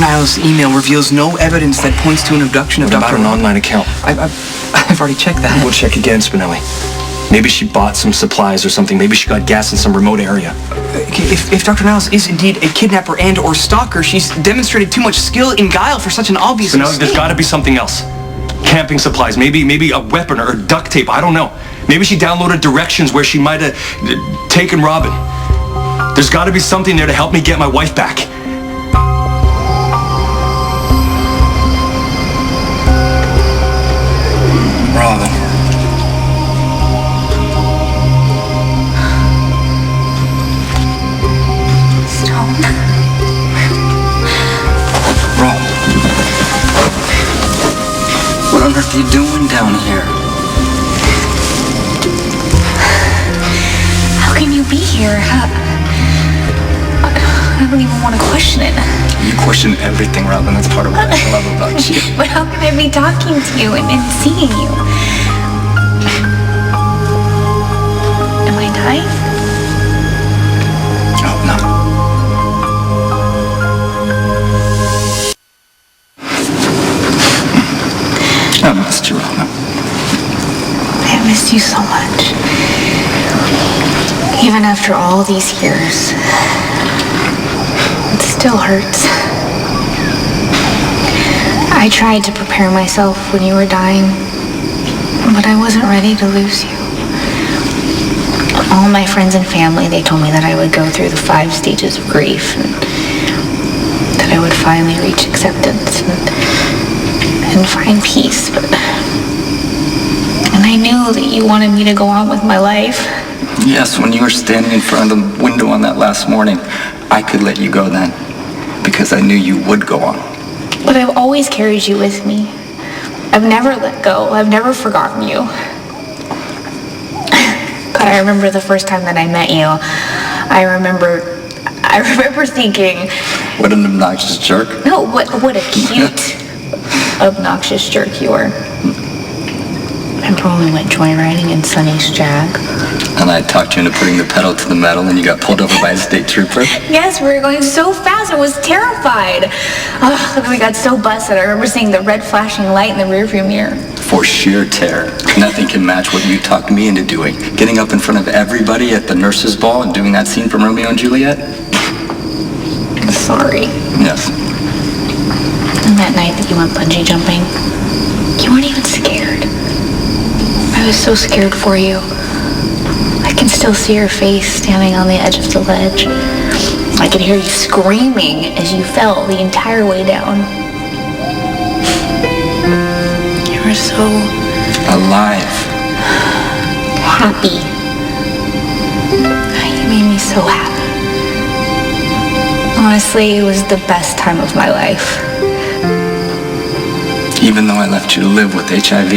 Niles' email reveals no evidence that points to an abduction of Dr. What about an online account? I've already checked that. We'll check again, Spinelli. Maybe she bought some supplies or something. Maybe she got gas in some remote area. If Dr. Niles is indeed a kidnapper and or stalker, she's demonstrated too much skill in guile for such an obvious Spinelli, mistake. there's got to be something else. Camping supplies, maybe a weapon or duct tape, I don't know. Maybe she downloaded directions where she might have taken Robin. There's got to be something there to help me get my wife back. Robin. Stone. Robin. What on earth are you doing down here? How can you be here? I don't even want to question it. You question everything, Robin. That's part of what I love about you. But how can I be talking to you and seeing you? Am I dying? Oh, no. I missed you, Robin. I missed you so much. Even after all these years, it still hurts. I tried to prepare myself when you were dying, but I wasn't ready to lose you. All my friends and family, they told me that I would go through the 5 stages of grief and that I would finally reach acceptance and find peace, and I knew that you wanted me to go on with my life. Yes, when you were standing in front of the window on that last morning, I could let you go then, because I knew you would go on. But I've always carried you with me. I've never let go. I've never forgotten you. God, I remember the first time that I met you. I remember thinking... What an obnoxious jerk. No, what a cute, obnoxious jerk you were. Remember when we went joyriding in Sunny's Jag? And I talked you into putting the pedal to the metal and you got pulled over by a state trooper? Yes, we were going so fast. I was terrified. Oh, we got so busted. I remember seeing the red flashing light in the rearview mirror. For sheer terror. Nothing can match what you talked me into doing. Getting up in front of everybody at the nurses' ball and doing that scene from Romeo and Juliet? Sorry. Yes. And that night that you went bungee jumping, you weren't even scared. I was so scared for you. I can still see your face standing on the edge of the ledge. I could hear you screaming as you fell the entire way down. You were so... alive. happy. You made me so happy. Honestly, it was the best time of my life. Even though I left you to live with HIV?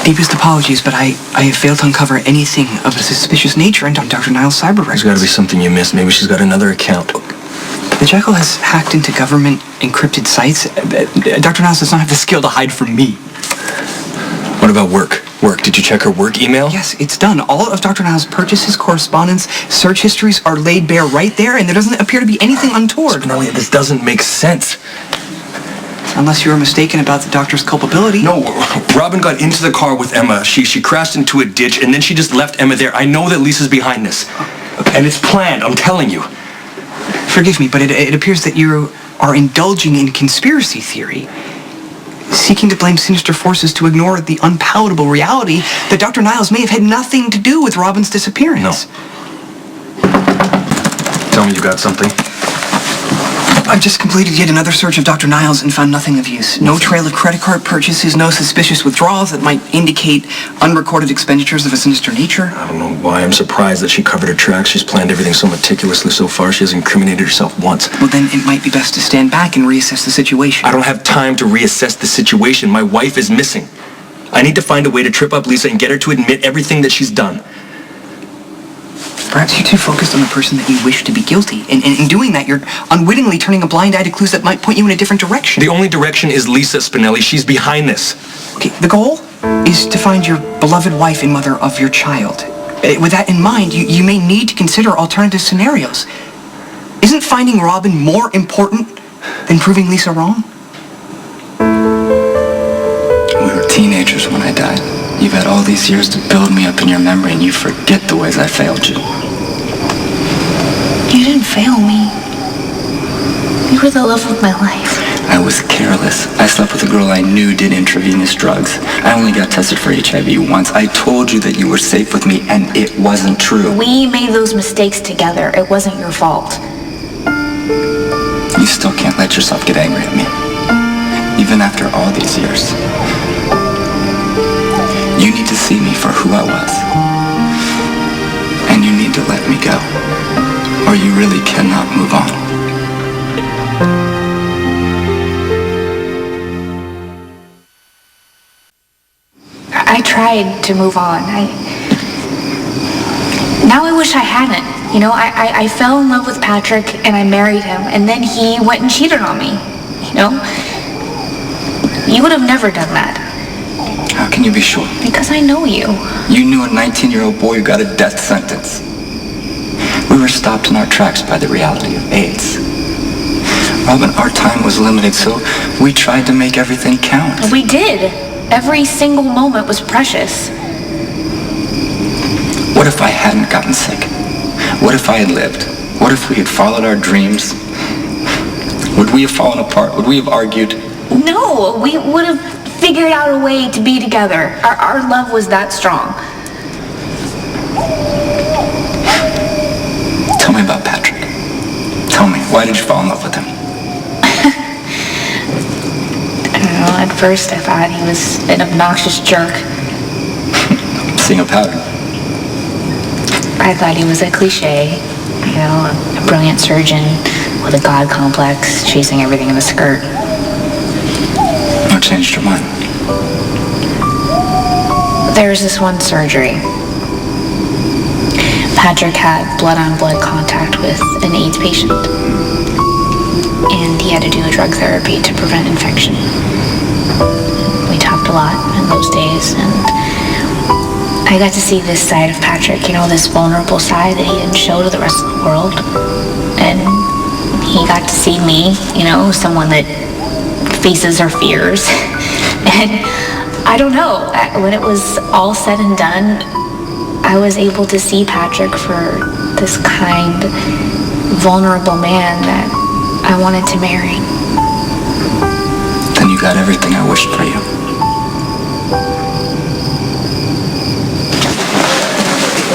Deepest apologies, but I have failed to uncover anything of a suspicious nature in Dr. Niles' cyber records. There's got to be something you missed. Maybe she's got another account. The Jekyll has hacked into government encrypted sites. Dr. Niles does not have the skill to hide from me. What about work? Did you check her work email? Yes, it's done. All of Dr. Niles' purchases, correspondence, search histories are laid bare right there, and there doesn't appear to be anything untoward. Spinelli, this doesn't make sense. Unless you were mistaken about the doctor's culpability. No, Robin got into the car with Emma. She crashed into a ditch, and then she just left Emma there. I know that Lisa's behind this. Okay. And it's planned, I'm telling you. Forgive me, but it appears that you are indulging in conspiracy theory, seeking to blame sinister forces to ignore the unpalatable reality that Dr. Niles may have had nothing to do with Robin's disappearance. No. Tell me you got something. I've just completed yet another search of Dr. Niles and found nothing of use. No trail of credit card purchases, no suspicious withdrawals that might indicate unrecorded expenditures of a sinister nature. I don't know why I'm surprised that she covered her tracks. She's planned everything so meticulously so far. She hasn't incriminated herself once. Well, then it might be best to stand back and reassess the situation. I don't have time to reassess the situation. My wife is missing. I need to find a way to trip up Lisa and get her to admit everything that she's done. Perhaps you're too focused on the person that you wish to be guilty. And in doing that, you're unwittingly turning a blind eye to clues that might point you in a different direction. The only direction is Lisa, Spinelli. She's behind this. Okay, the goal is to find your beloved wife and mother of your child. With that in mind, you may need to consider alternative scenarios. Isn't finding Robin more important than proving Lisa wrong? We were teenagers when I died. You've had all these years to build me up in your memory, and you forget the ways I failed you. You didn't fail me. You were the love of my life. I was careless. I slept with a girl I knew did intravenous drugs. I only got tested for HIV once. I told you that you were safe with me, and it wasn't true. We made those mistakes together. It wasn't your fault. You still can't let yourself get angry at me. Even after all these years. You need to see me for who I was. And you need to let me go. Or you really cannot move on. I tried to move on. Now I wish I hadn't. You know, I fell in love with Patrick and I married him, and then he went and cheated on me. You know? You would have never done that. How can you be sure? Because I know you. You knew a 19-year-old boy who got a death sentence. We were stopped in our tracks by the reality of AIDS. Robin, our time was limited, so we tried to make everything count. We did. Every single moment was precious. What if I hadn't gotten sick? What if I had lived? What if we had followed our dreams? Would we have fallen apart? Would we have argued? No, we would have figured out a way to be together. Our love was that strong. Tell me about Patrick. Tell me, why did you fall in love with him? I don't know, at first I thought he was an obnoxious jerk. Seeing a pattern. I thought he was a cliche, you know, a brilliant surgeon with a god complex, chasing everything in a skirt. What changed your mind? There was this one surgery. Patrick had blood-on-blood contact with an AIDS patient, and he had to do a drug therapy to prevent infection. We talked a lot in those days, and I got to see this side of Patrick, you know, this vulnerable side that he didn't show to the rest of the world. And he got to see me, you know, someone that faces her fears. And I don't know, when it was all said and done, I was able to see Patrick for this kind, vulnerable man that I wanted to marry. Then you got everything I wished for you.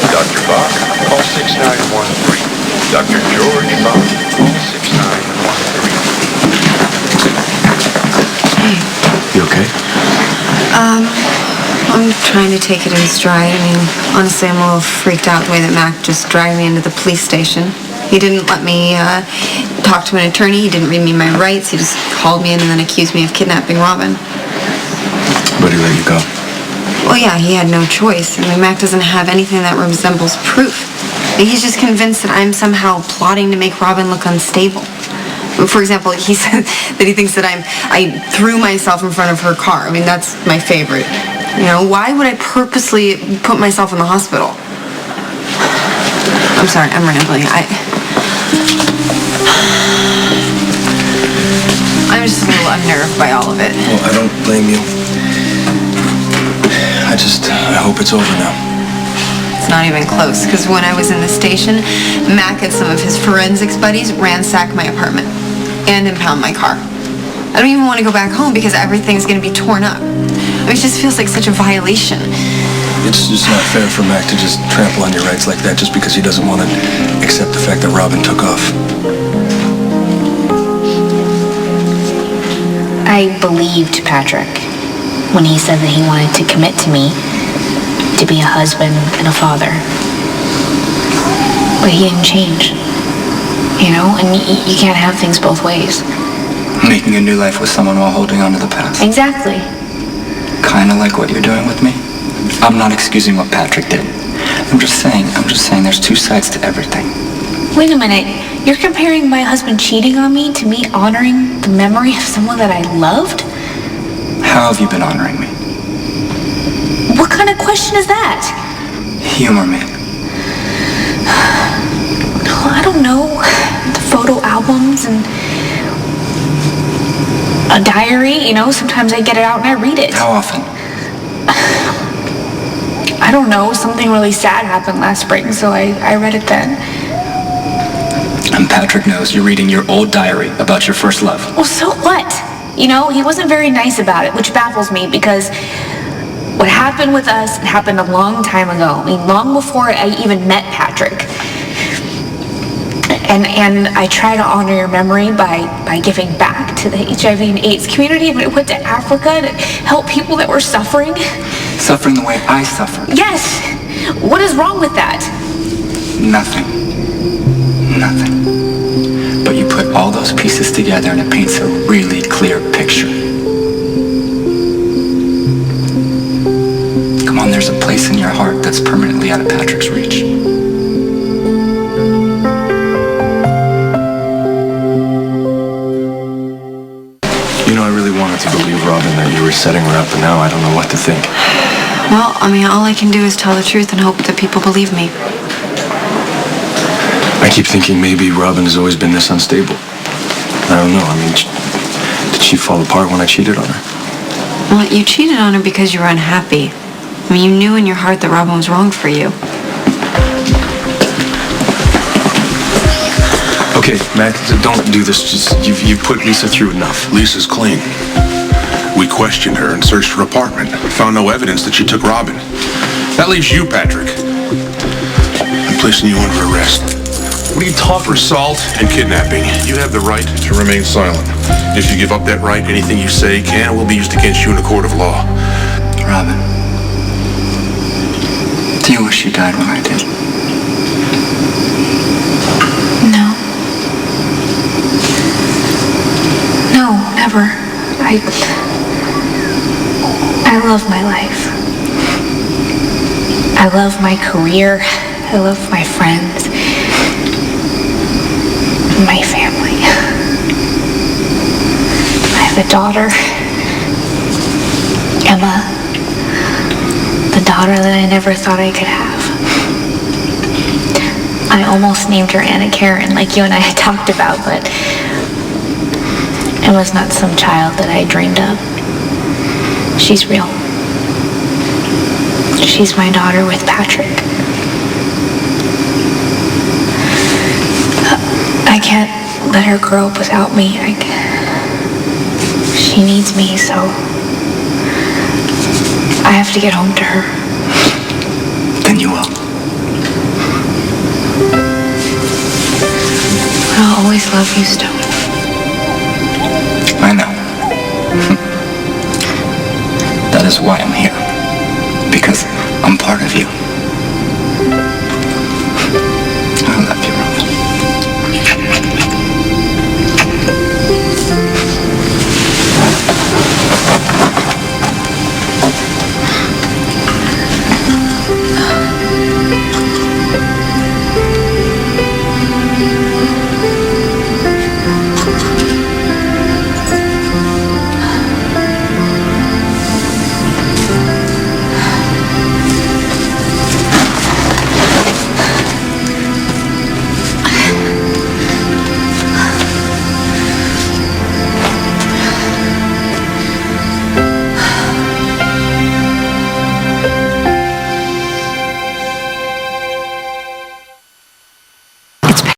Dr. Bach, call 6913. Dr. George Bach, call 6913. Hey. You okay? I'm trying to take it in stride. I mean, honestly, I'm a little freaked out the way that Mac just dragged me into the police station. He didn't let me talk to an attorney. He didn't read me my rights. He just called me in and then accused me of kidnapping Robin. But he let you go. Well, yeah, he had no choice. I mean, Mac doesn't have anything that resembles proof. He's just convinced that I'm somehow plotting to make Robin look unstable. For example, he said that he thinks that I threw myself in front of her car. I mean, that's my favorite. You know, why would I purposely put myself in the hospital? I'm sorry, I'm rambling. I'm just a little unnerved by all of it. Well, I don't blame you. I hope it's over now. It's not even close, because when I was in the station, Mac and some of his forensics buddies ransacked my apartment and impound my car. I don't even want to go back home because everything's going to be torn up. It just feels like such a violation. It's just not fair for Mac to just trample on your rights like that just because he doesn't want to accept the fact that Robin took off. I believed Patrick when he said that he wanted to commit to me, to be a husband and a father. But he didn't change. You know, and you can't have things both ways. Making a new life with someone while holding on to the past. Exactly. Kind of like what you're doing with me. I'm not excusing what Patrick did. I'm just saying there's two sides to everything. Wait a minute. You're comparing my husband cheating on me to me honoring the memory of someone that I loved? How have you been honoring me? What kind of question is that? Humor me. Well, I don't know. The photo albums and a diary, you know, sometimes I get it out and I read it. How often? I don't know, something really sad happened last spring, so I read it then. And Patrick knows you're reading your old diary about your first love. Well, so what? You know, he wasn't very nice about it, which baffles me because what happened with us happened a long time ago. I mean, long before I even met Patrick. And I try to honor your memory by giving back to the HIV and AIDS community. But I went to Africa to help people that were suffering. Suffering the way I suffered. Yes. What is wrong with that? Nothing. Nothing. But you put all those pieces together and it paints a really clear picture. Come on, there's a place in your heart that's permanently out of Patrick's reach. You know, I really wanted to believe, Robin, that you were setting her up, but now I don't know what to think. Well, I mean, all I can do is tell the truth and hope that people believe me. I keep thinking maybe Robin has always been this unstable. I don't know. I mean, did she fall apart when I cheated on her? Well, you cheated on her because you were unhappy. I mean, you knew in your heart that Robin was wrong for you. Okay, Mac, don't do this. Just you've put Lisa through enough. Lisa's clean. We questioned her and searched her apartment. Found no evidence that she took Robin. That leaves you, Patrick. I'm placing you under arrest. What are you talking For assault and kidnapping. You have the right to remain silent. If you give up that right, anything you say can and will be used against you in a court of law. Robin, do you wish you died when I did? No. No, never. I love my life. I love my career. I love my friends. My family. I have a daughter, Emma. The daughter that I never thought I could have. I almost named her Anna Karen, like you and I had talked about, but it was not some child that I dreamed of. She's real. She's my daughter with Patrick. I can't let her grow up without me. She needs me, so I have to get home to her. Then you will. I'll always love you, Stone. I know. That is why I'm here. Because I'm part of you.